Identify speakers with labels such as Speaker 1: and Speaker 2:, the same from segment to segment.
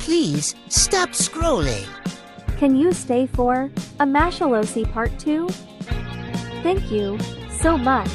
Speaker 1: Please stop scrolling.
Speaker 2: Can you stay for a MASHLE Oc Part 2? Thank you so much.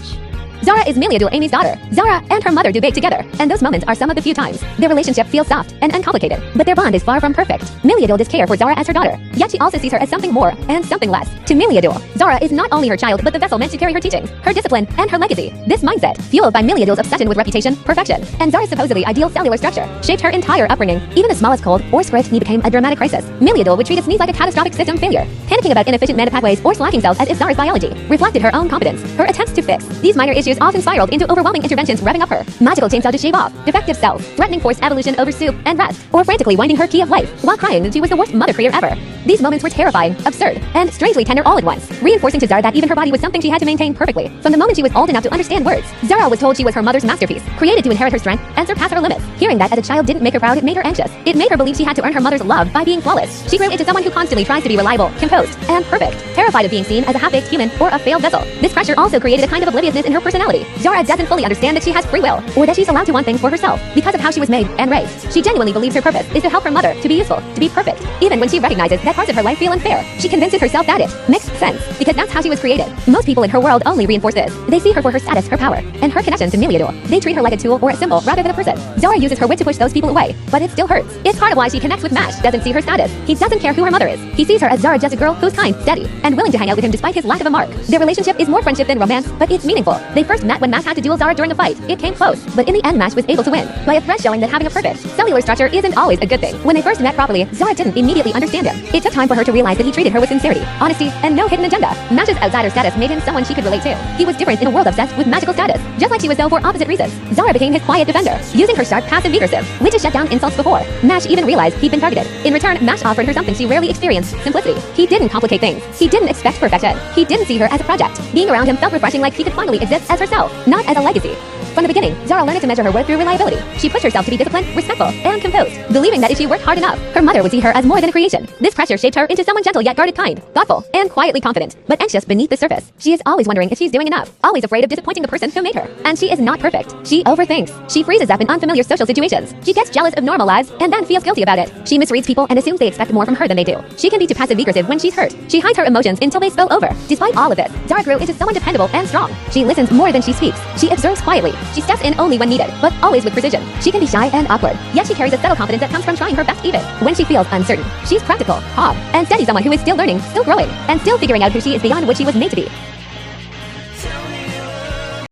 Speaker 3: Zahra is Meliadoul, Amy's daughter. Zahra and her mother do bake together, and those moments are some of the few times their relationship feels soft and uncomplicated, but their bond is far from perfect. Meliadoul does care for Zahra as her daughter, yet she also sees her as something more and something less. To Meliadoul, Zahra is not only her child but the vessel meant to carry her teachings, her discipline, and her legacy. This mindset, fueled by Meliadoul's obsession with reputation, perfection, and Zahra's supposedly ideal cellular structure, shaped her entire upbringing. Even the smallest cold or scratched knee became a dramatic crisis. Meliadoul would treat its knees like a catastrophic system failure, panicking about inefficient mana pathways or slacking cells as if Zahra's biology reflected her own competence. Her attempts to fix these minor issues often spiraled into overwhelming interventions revving up her magical chainsaw to shave off defective cells, threatening forced evolution over soup and rest, or frantically winding her key of life while crying that she was the worst mother creator ever. These moments were terrifying, absurd, and strangely tender all at once, reinforcing to Zahra that even her body was something she had to maintain perfectly. From the moment she was old enough to understand words, Zahra was told she was her mother's masterpiece, created to inherit her strength and surpass her limits. Hearing that as a child didn't make her proud, it made her anxious. It made her believe she had to earn her mother's love by being flawless. She grew into someone who constantly tries to be reliable, composed, and perfect, terrified of being seen as a half-baked human or a failed vessel. This pressure also created a kind of obliviousness in her personality. Zahra doesn't fully understand that she has free will, or that she's allowed to want things for herself because of how she was made and raised. She genuinely believes her purpose is to help her mother, to be useful, to be perfect. Even when she recognizes that parts of her life feel unfair, she convinces herself that it makes sense because that's how she was created. Most people in her world only reinforce this. They see her for her status, her power, and her connection to Meliadoul. They treat her like a tool or a symbol rather than a person. Zahra uses her wit to push those people away, but it still hurts. It's part of why she connects with Mash, doesn't see her status. He doesn't care who her mother is. He sees her as Zahra, just a girl who's kind, steady, and willing to hang out with him despite his lack of a mark. Their relationship is more friendship than romance, but it's meaningful. They first met when Mash had to duel Zahra during a fight. It came close, but in the end Mash was able to win by a thread showing that having a perfect cellular structure isn't always a good thing. When they first met properly, Zahra didn't immediately understand him. It took time for her to realize that he treated her with sincerity, honesty, and no hidden agenda. Mash's outsider status made him someone she could relate to. He was different in a world obsessed with magical status, just like she was though for opposite reasons. Zahra became his quiet defender, using her sharp passive recursive, which has shut down insults before Mash even realized he'd been targeted. In return, Mash offered her something she rarely experienced: simplicity. He didn't complicate things. He didn't expect perfection. He didn't see her as a project. Being around him felt refreshing, like she could finally exist as herself, not as a legacy. From the beginning, Zahra learned to measure her worth through reliability. She pushed herself to be disciplined, respectful, and composed, believing that if she worked hard enough, her mother would see her as more than a creation. This pressure shaped her into someone gentle yet guarded, kind, thoughtful, and quietly confident, but anxious beneath the surface. She is always wondering if she's doing enough, always afraid of disappointing the person who made her. And she is not perfect. She overthinks. She freezes up in unfamiliar social situations. She gets jealous of normal lives and then feels guilty about it. She misreads people and assumes they expect more from her than they do. She can be too passive-aggressive when she's hurt. She hides her emotions until they spill over. Despite all of this, Zahra grew into someone dependable and strong. She listens more than she speaks. She observes quietly. She steps in only when needed, but always with precision. She can be shy and awkward, yet she carries a subtle confidence that comes from trying her best even when she feels uncertain. She's practical, calm, and steady, someone who is still learning, still growing, and still figuring out who she is beyond what she was made to be.